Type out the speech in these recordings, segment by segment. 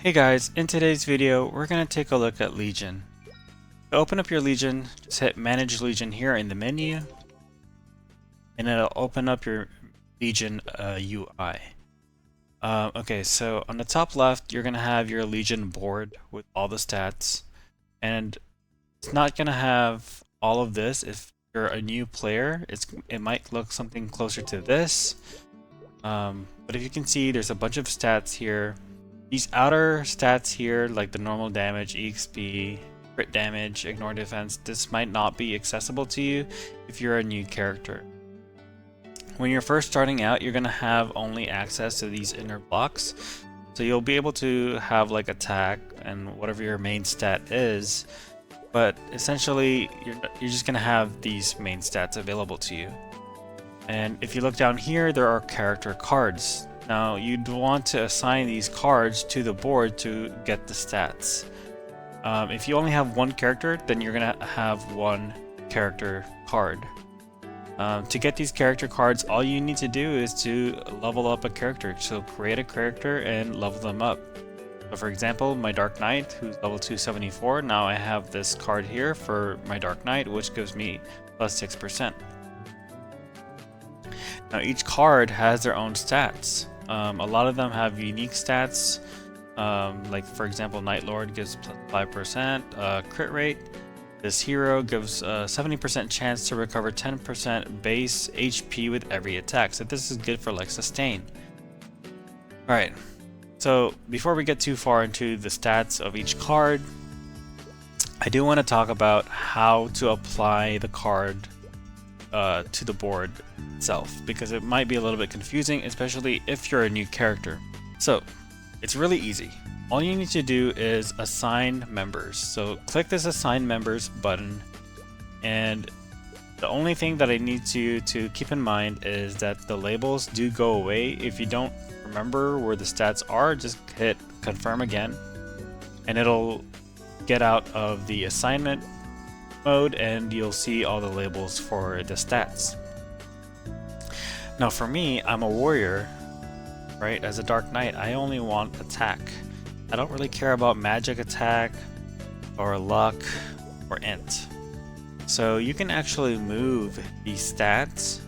Hey guys, in today's video we're going to take a look at Legion. To open up your Legion, just hit Manage Legion here in the menu, and it'll open up your Legion UI. Okay, so on the top left you're going to have your Legion board with all the stats, and it's not going to have all of this. If you're a new player, it might look something closer to this, but if you can see, there's a bunch of stats here. These outer stats here, like the normal damage, EXP, crit damage, ignore defense, this might not be accessible to you if you're a new character. When you're first starting out, you're going to have only access to these inner blocks. So you'll be able to have like attack and whatever your main stat is, but essentially you're just going to have these main stats available to you. And if you look down here, there are character cards. Now you'd want to assign these cards to the board to get the stats. If you only have one character, then you're gonna have one character card. To get these character cards, all you need to do is to level up a character. So create a character and level them up. So for example, my Dark Knight, who's level 274, now I have this card here for my Dark Knight, which gives me plus 6%. Now each card has their own stats. A lot of them have unique stats, like for example, Night Lord gives plus 5% crit rate. This hero gives a 70% chance to recover 10% base HP with every attack. So this is good for like sustain. Alright, so before we get too far into the stats of each card, I do want to talk about how to apply the card to the board itself, because it might be a little bit confusing, especially if you're a new character. So it's really easy. All you need to do is assign members. So click this assign members button, and the only thing that I need you to keep in mind is that the labels do go away. If you don't remember where the stats are, just hit confirm again and it'll get out of the assignment mode and you'll see all the labels for the stats. Now for me, I'm a warrior, right? As a Dark Knight, I only want attack. I don't really care about magic attack or luck or int. So you can actually move these stats.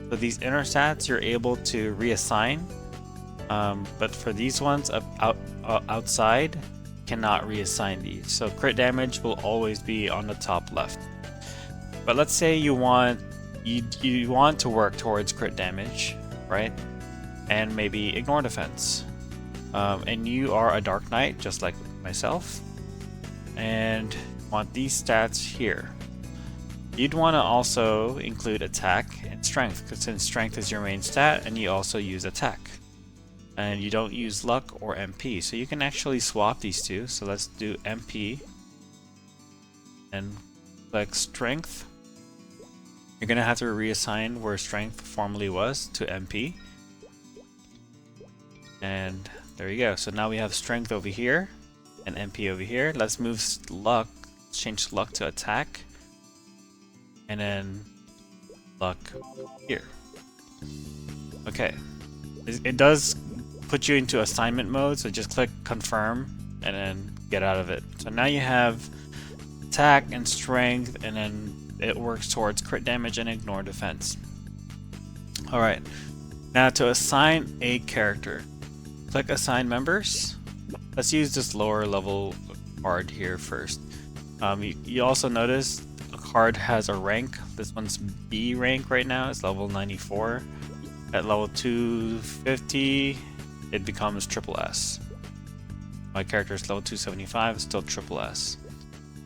So these inner stats you're able to reassign, but for these ones outside, cannot reassign these. So crit damage will always be on the top left. But let's say you want to work towards crit damage, right? And maybe ignore defense. And you are a Dark Knight just like myself, and want these stats here. You'd want to also include attack and strength, because since strength is your main stat and you also use attack. And you don't use luck or MP, so you can actually swap these two. So let's do MP and click strength. You're gonna have to reassign where strength formerly was to MP, and there you go. So now we have strength over here and MP over here. Let's move luck, change luck to attack, and then luck here. Okay, it does put you into assignment mode, so just click confirm and then get out of it. So now you have attack and strength, and then it works towards crit damage and ignore defense. Alright, now to assign a character, click assign members. Let's use this lower level card here first. You also notice a card has a rank. This one's B rank right now, it's level 94. At level 250 it becomes triple S. My character is level 275, still triple S.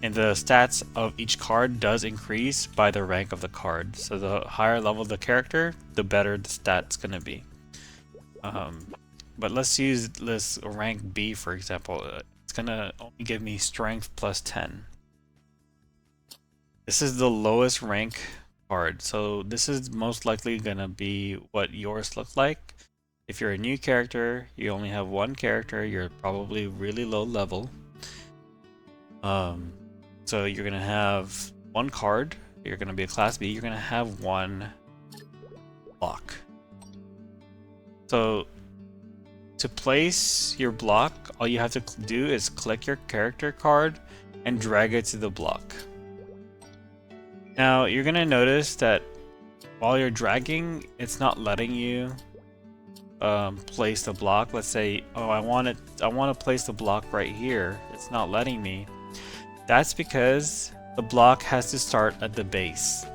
And the stats of each card does increase by the rank of the card. So the higher level the character, the better the stat's gonna be. But let's use this rank B for example. It's gonna only give me strength plus 10. This is the lowest rank card, so this is most likely gonna be what yours look like. If you're a new character, you only have one character, you're probably really low level. So you're gonna have one card, you're gonna be a class B, you're gonna have one block. So to place your block, all you have to do is click your character card and drag it to the block. Now you're gonna notice that while you're dragging, it's not letting you place the block. Let's say, oh, I want to place the block right here. It's not letting me. That's because the block has to start at the base.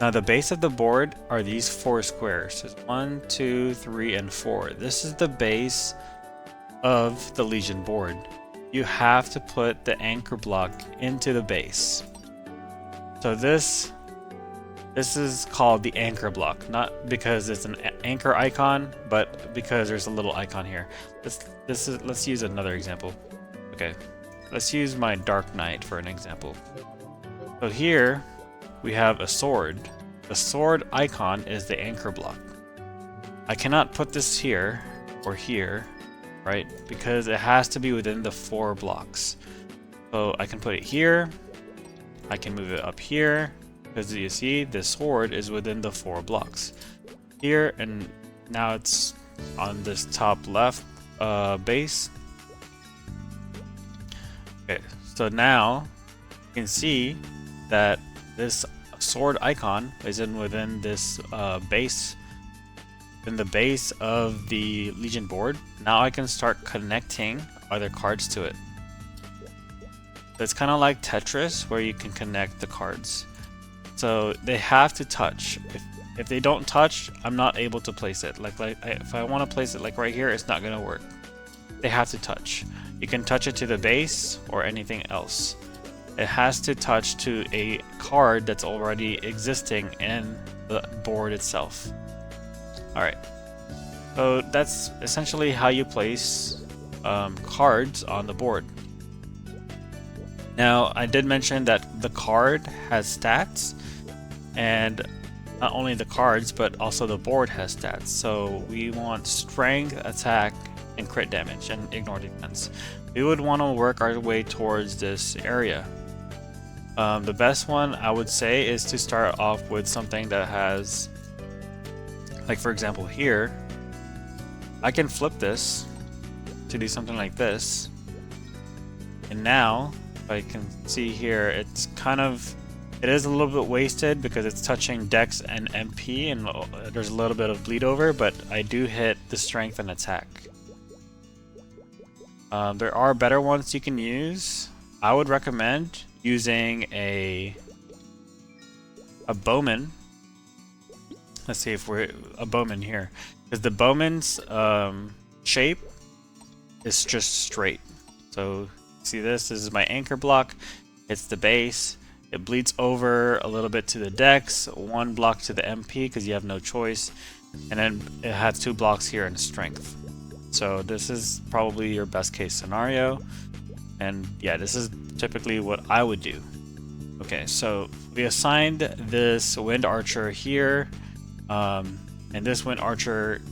Now the base of the board are these 4 squares. There's 1, 2, 3, and 4. This is the base of the Legion board. You have to put the anchor block into the base. So this is called the anchor block, not because it's an anchor icon, but because there's a little icon here. Let's use another example. Okay, let's use my Dark Knight for an example. So here we have a sword. The sword icon is the anchor block. I cannot put this here or here, right? Because it has to be within the 4 blocks. So I can put it here. I can move it up here. Because you see, the sword is within the 4 blocks. Here, and now it's on this top left base. Okay, so now you can see that this sword icon is within this base, in the base of the Legion board. Now I can start connecting other cards to it. So it's kind of like Tetris, where you can connect the cards. So they have to touch. If they don't touch, I'm not able to place it. Like if I want to place it like right here, it's not gonna work. They have to touch. You can touch it to the base or anything else. It has to touch to a card that's already existing in the board itself. Alright, so that's essentially how you place cards on the board. Now, I did mention that the card has stats, and not only the cards, but also the board has stats. So we want strength, attack, and crit damage, and ignore defense. We would want to work our way towards this area. The best one, I would say, is to start off with something that has, like for example here, I can flip this to do something like this. And now, if I can see here, it's kind of, it is a little bit wasted because it's touching Dex and MP, and there's a little bit of bleed over, but I do hit the strength and attack. There are better ones you can use. I would recommend using a bowman. Let's see if we're a bowman here, because the bowman's shape is just straight. So see, this is my anchor block. It's the base. It bleeds over a little bit to the Dex, 1 block to the MP because you have no choice, and then it has 2 blocks here in strength. So this is probably your best case scenario, and yeah, this is typically what I would do. Okay, so we assigned this Wind Archer here, and this Wind Archer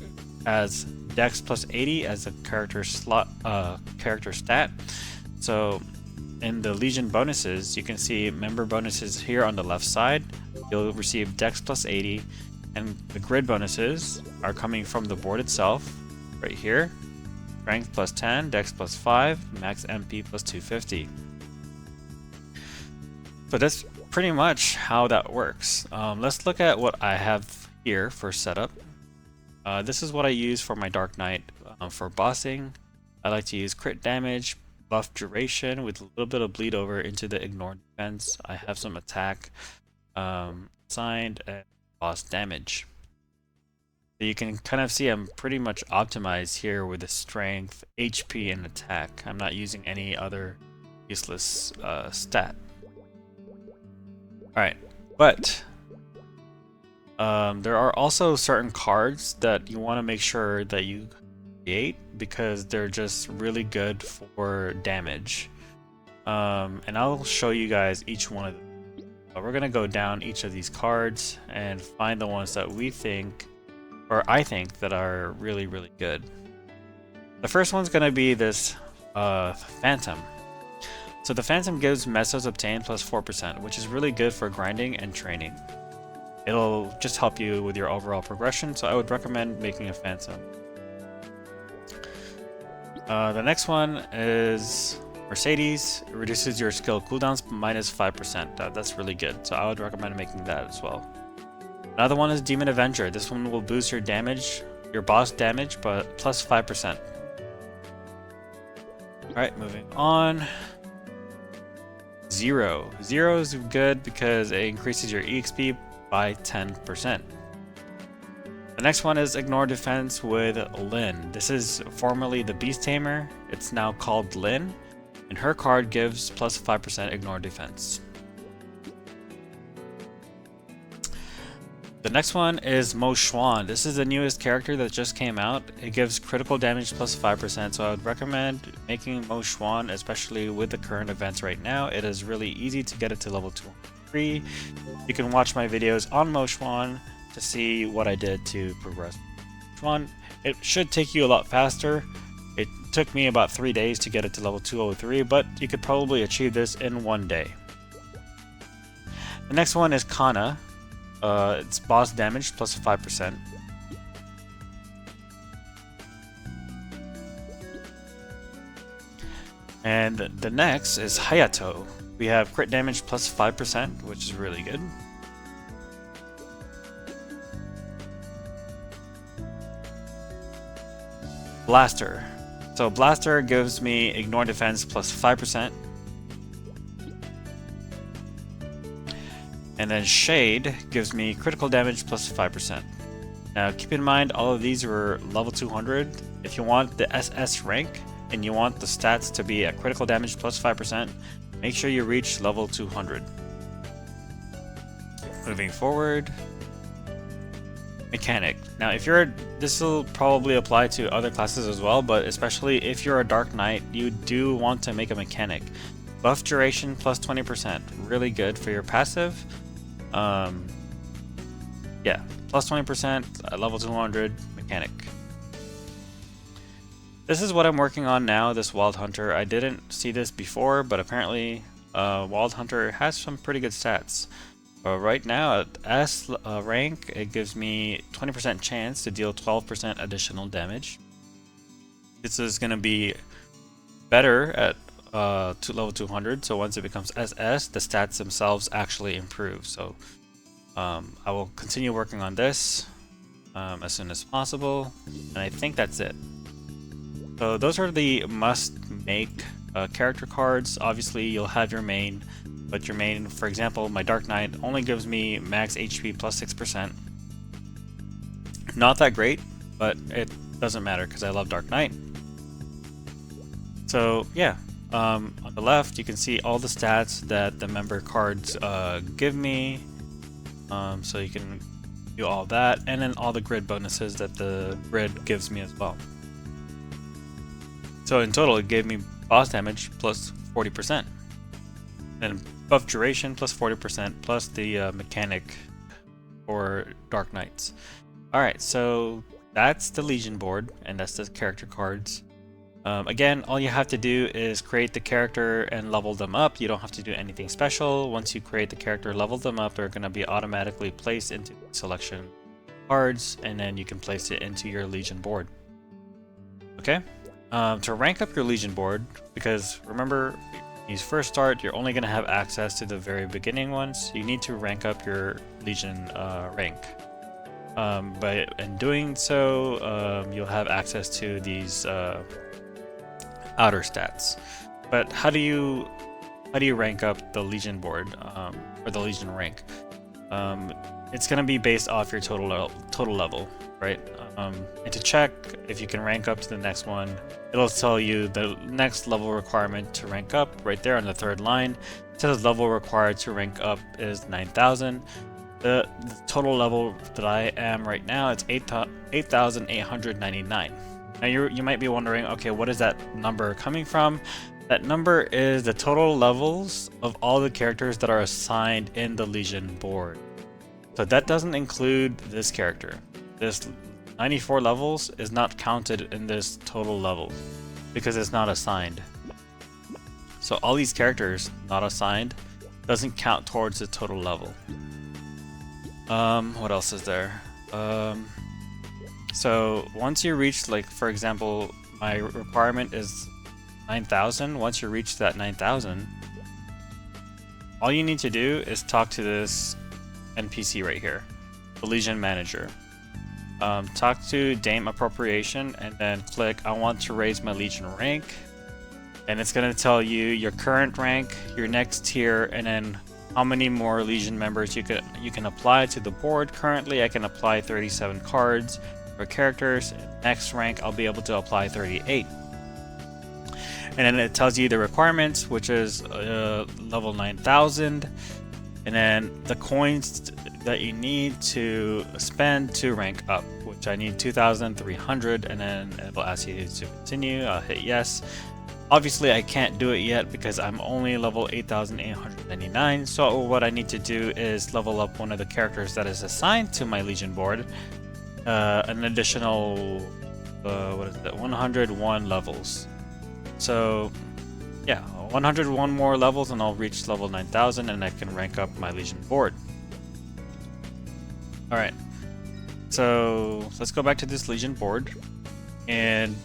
has Dex plus 80 as a character stat. So in the Legion bonuses, you can see member bonuses here on the left side. You'll receive Dex plus 80, and the grid bonuses are coming from the board itself, right here. Strength plus 10, Dex plus 5, max MP plus 250. So that's pretty much how that works. Let's look at what I have here for setup. This is what I use for my Dark Knight for bossing. I like to use crit damage, buff duration with a little bit of bleed over into the ignore defense. I have some attack assigned, and boss damage. So you can kind of see I'm pretty much optimized here with the strength, HP, and attack. I'm not using any other useless stat. Alright, but there are also certain cards that you want to make sure that you create because they're just really good for damage. And I'll show you guys each one of them. We're going to go down each of these cards and find the ones that we think, or I think, that are really, really good. The first one's going to be this Phantom. So the Phantom gives Mesos Obtained plus 4%, which is really good for grinding and training. It'll just help you with your overall progression, so I would recommend making a Phantom. The next one is Mercedes. It reduces your skill cooldowns minus 5%. That's really good, so I would recommend making that as well. Another one is Demon Avenger. This one will boost your damage, your boss damage, but plus 5%. Alright, moving on. Zero. Zero is good because it increases your EXP by 10%. The next one is Ignore Defense with Lyn. This is formerly the Beast Tamer. It's now called Lyn, and her card gives plus 5% Ignore Defense. The next one is Mo Xuan. This is the newest character that just came out. It gives critical damage plus 5%, so I would recommend making Mo Xuan, especially with the current events right now. It is really easy to get it to level 203. You can watch my videos on Mo Xuan to see what I did to progress Xuan. It should take you a lot faster. It took me about 3 days to get it to level 203, but you could probably achieve this in 1 day. The next one is Kana. It's boss damage plus 5%. And the next is Hayato. We have crit damage plus 5%, which is really good. Blaster. So Blaster gives me Ignore Defense plus 5%. And then Shade gives me critical damage plus 5%. Now keep in mind all of these were level 200. If you want the SS rank and you want the stats to be at critical damage plus 5%, make sure you reach level 200. Moving forward. Mechanic. Now if you're, this will probably apply to other classes as well, but especially if you're a Dark Knight, you do want to make a mechanic. Buff duration plus 20%. Really good for your passive. Yeah, plus 20% at level 200 mechanic. This is what I'm working on now, this Wild Hunter. I didn't see this before, but apparently Wild Hunter has some pretty good stats. Right now at S rank, it gives me 20% chance to deal 12% additional damage. This is going to be better at to level 200, so once it becomes SS, the stats themselves actually improve. So I will continue working on this as soon as possible, and I think that's it. So those are the must-make character cards. Obviously you'll have your main, but your main, for example, my Dark Knight only gives me max HP plus 6%. Not that great, but it doesn't matter because I love Dark Knight. So yeah. On the left, you can see all the stats that the member cards give me, so you can do all that, and then all the grid bonuses that the grid gives me as well. So in total, it gave me boss damage plus 40%, and buff duration plus 40%, plus the mechanic for Dark Knights. Alright, so that's the Legion board, and that's the character cards. Again, all you have to do is create the character and level them up. You don't have to do anything special. Once you create the character, level them up, they're going to be automatically placed into selection cards, and then you can place it into your Legion board. Okay? To rank up your Legion board, because remember, when you first start, you're only going to have access to the very beginning ones. You need to rank up your Legion rank. But in doing so, you'll have access to these outer stats. But how do you rank up the Legion board, or the Legion rank? It's going to be based off your total level, right? And to check if you can rank up to the next one, it'll tell you the next level requirement to rank up right there on the third line. It says level required to rank up is 9,000. The total level that I am right now, it's 8,899. Now you might be wondering, okay, what is that number coming from? That number is the total levels of all the characters that are assigned in the Legion board. So that doesn't include this character. This 94 levels is not counted in this total level because it's not assigned. So all these characters not assigned doesn't count towards the total level. What else is there? So once you reach, like, for example, my requirement is 9,000. Once you reach that 9,000, all you need to do is talk to this NPC right here, the Legion Manager. Talk to Dame Appropriation and then click I want to raise my Legion rank, and it's going to tell you your current rank, your next tier, and then how many more Legion members you can apply to the board. Currently I can apply 37 cards or characters. Next rank I'll be able to apply 38. And then it tells you the requirements, which is level 9,000, and then the coins that you need to spend to rank up, which I need 2,300, and then it will ask you to continue. I'll hit yes. Obviously I can't do it yet because I'm only level 8,899, so what I need to do is level up one of the characters that is assigned to my Legion board, an additional 101 levels. So yeah, 101 more levels and I'll reach level 9,000 and I can rank up my Legion board. Alright, so let's go back to this Legion board, and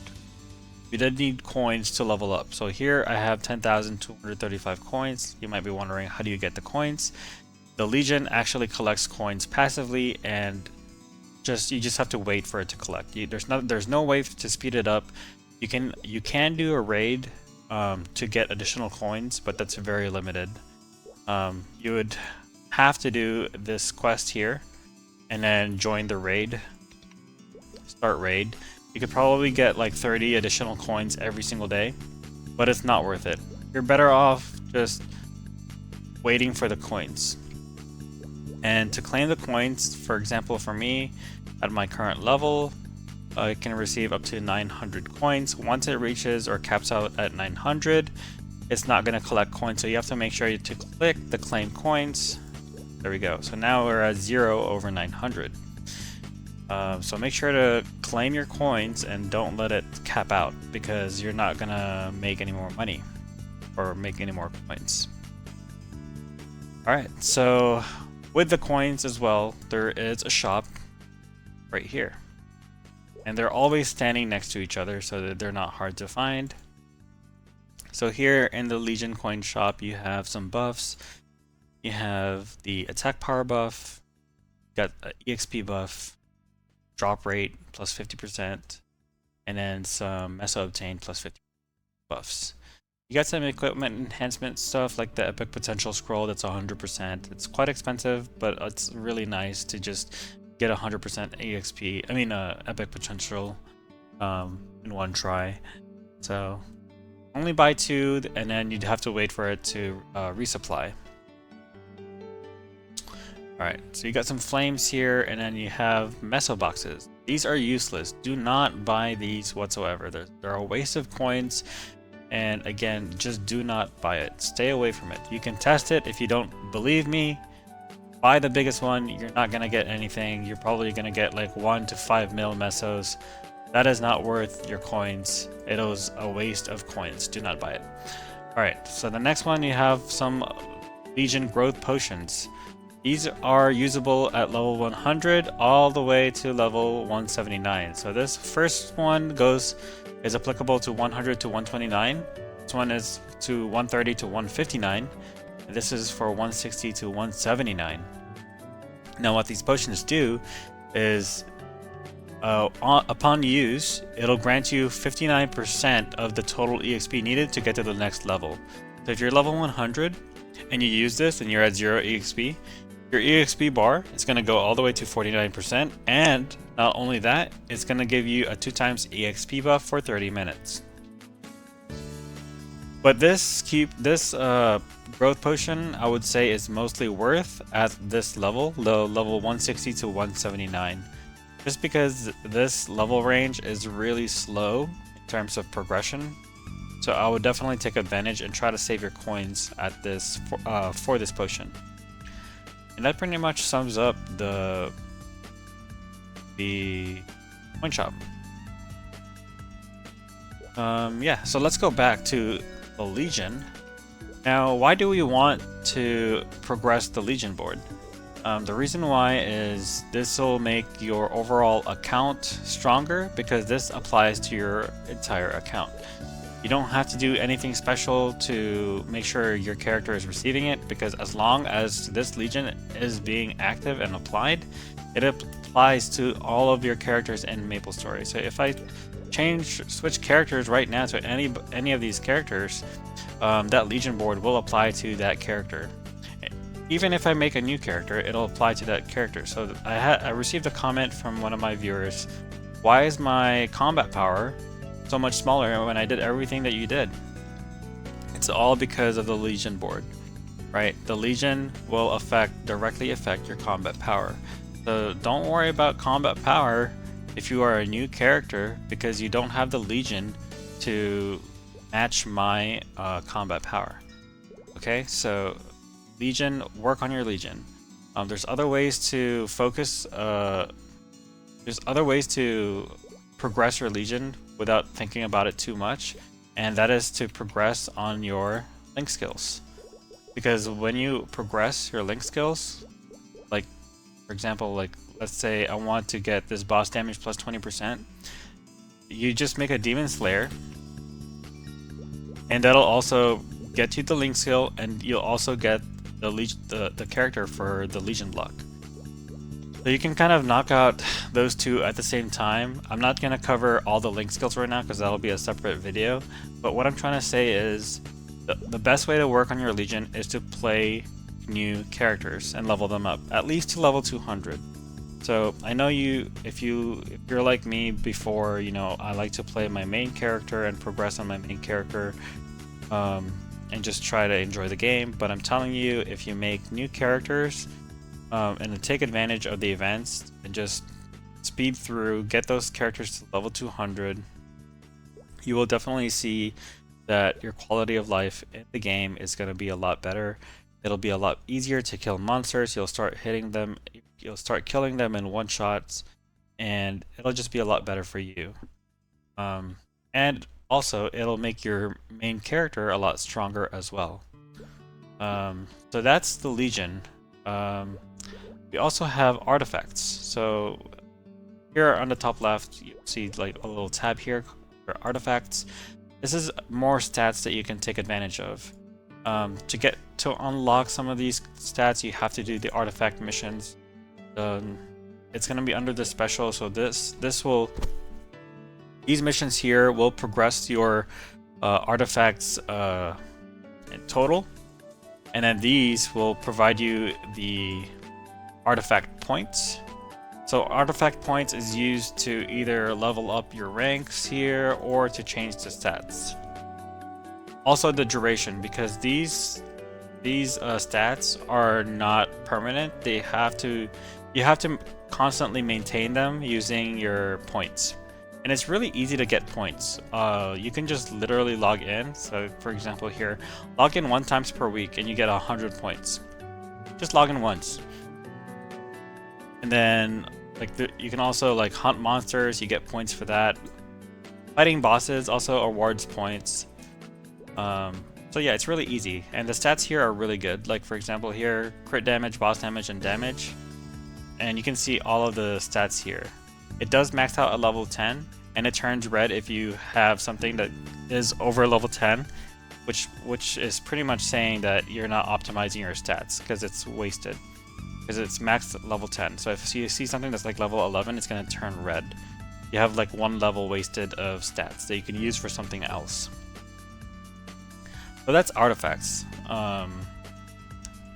we did need coins to level up. So here I have 10,235 coins. You might be wondering, how do you get the coins? The Legion actually collects coins passively, and you just have to wait for it to collect. There's no way to speed it up. You can do a raid to get additional coins, but that's very limited. You would have to do this quest here and then join the raid, start raid. You could probably get like 30 additional coins every single day, but it's not worth it. You're better off just waiting for the coins. And to claim the coins, for example, for me at my current level, I can receive up to 900 coins. Once it reaches or caps out at 900, it's not going to collect coins, so you have to make sure to click the claim coins. There we go. So now we're at 0 over 900. So make sure to claim your coins and don't let it cap out, because you're not going to make any more money or make any more coins. Alright, so with the coins as well, there is a shop right here. And they're always standing next to each other so that they're not hard to find. So here in the Legion coin shop, you have some buffs. You have the attack power buff, got an EXP buff, drop rate plus 50%, and then some Meso obtained plus 50 buffs. You got some equipment enhancement stuff like the Epic Potential Scroll that's 100%. It's quite expensive, but it's really nice to just get 100% EXP, Epic Potential in one try. So only buy 2, and then you'd have to wait for it to resupply. Alright, so you got some flames here, and then you have Meso boxes. These are useless. Do not buy these whatsoever. They're a waste of coins, and again, just do not buy it. Stay away from it. You can test it. If you don't believe me, buy the biggest one. You're not going to get anything. You're probably going to get like 1 to 5 mil Mesos. That is not worth your coins. It is a waste of coins. Do not buy it. Alright, so the next one, you have some Legion growth potions. These are usable at level 100 all the way to level 179. So this first one is applicable to 100 to 129. This one is to 130 to 159. And this is for 160 to 179. Now what these potions do is upon use, it'll grant you 59% of the total EXP needed to get to the next level. So if you're level 100 and you use this and you're at 0 EXP, your EXP bar is going to go all the way to 49%, and not only that, it's going to give you a 2x EXP buff for 30 minutes. But this growth potion, I would say, is mostly worth at this level, the level 160 to 179. Just because this level range is really slow in terms of progression. So I would definitely take advantage and try to save your coins at this for this potion. And that pretty much sums up the coin shop. Yeah, so let's go back to the Legion. Now, why do we want to progress the Legion board? The reason why is this will make your overall account stronger because this applies to your entire account. You don't have to do anything special to make sure your character is receiving it, because as long as this legion is being active and applied, it applies to all of your characters in MapleStory. So if I switch characters right now to any of these characters, that legion board will apply to that character. Even if I make a new character, it'll apply to that character. So I received a comment from one of my viewers, why is my combat power so much smaller when I did everything that you did? It's all because of the Legion board, right? The Legion will directly affect your combat power. So don't worry about combat power if you are a new character, because you don't have the Legion to match my combat power. Okay, so Legion, work on your Legion. There's other ways to focus, there's other ways to progress your Legion without thinking about it too much, and that is to progress on your link skills. Because when you progress your link skills, like for example, like let's say I want to get this boss damage plus 20%, you just make a Demon Slayer, and that'll also get you the link skill, and you'll also get the character for the Legion block. So you can kind of knock out those two at the same time. I'm not going to cover all the link skills right now because that'll be a separate video, but what I'm trying to say is the best way to work on your Legion is to play new characters and level them up, at least to level 200. So I know if you're like me before, you know, I like to play my main character and progress on my main character, and just try to enjoy the game, but I'm telling you, if you make new characters, and to take advantage of the events and just speed through, get those characters to level 200, you will definitely see that your quality of life in the game is going to be a lot better. It'll be a lot easier to kill monsters. You'll start hitting them, you'll start killing them in one shots, and it'll just be a lot better for you. And also, it'll make your main character a lot stronger as well. So that's the Legion. We also have artifacts. So here on the top left, you see like a little tab here for artifacts. This is more stats that you can take advantage of. To unlock some of these stats, you have to do the artifact missions. It's going to be under the special, so these missions here will progress your artifacts in total, and then these will provide you the artifact points. So artifact points is used to either level up your ranks here or to change the stats. Also the duration, because these stats are not permanent. You have to constantly maintain them using your points. And it's really easy to get points. You can just literally log in. So for example here, log in 1 time per week and you get 100 points. Just log in once. And then you can also like hunt monsters, you get points for that. Fighting bosses also awards points. So yeah, it's really easy. And the stats here are really good. Like for example here, crit damage, boss damage, and damage. And you can see all of the stats here. It does max out at level 10, and it turns red if you have something that is over level 10, which is pretty much saying that you're not optimizing your stats because it's wasted, because it's maxed at level 10. So if you see something that's like level 11, it's going to turn red. You have like 1 level wasted of stats that you can use for something else. So that's artifacts. I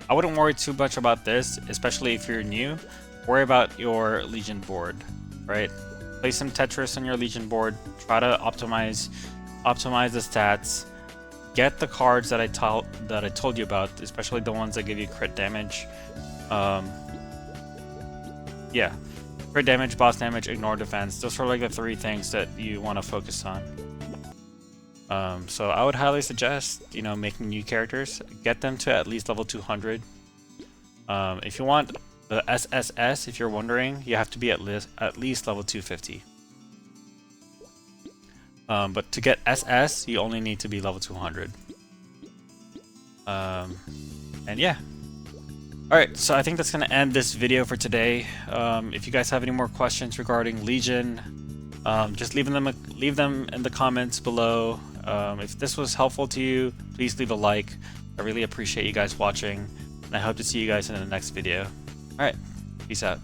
wouldn't worry too much about this, especially if you're new. Worry about your Legion board. Right? Play some Tetris on your Legion board. Try to optimize the stats. Get the cards that I told you about, especially the ones that give you crit damage. Yeah, crit damage, boss damage, ignore defense. Those are like the 3 things that you want to focus on. So I would highly suggest, you know, making new characters. Get them to at least level 200. If you want the SSS, if you're wondering, you have to be at least level 250. But to get SS, you only need to be level 200. And yeah, Alright, so I think that's going to end this video for today. If you guys have any more questions regarding Legion, just leave them in the comments below. If this was helpful to you, please leave a like. I really appreciate you guys watching, and I hope to see you guys in the next video. Alright, peace out.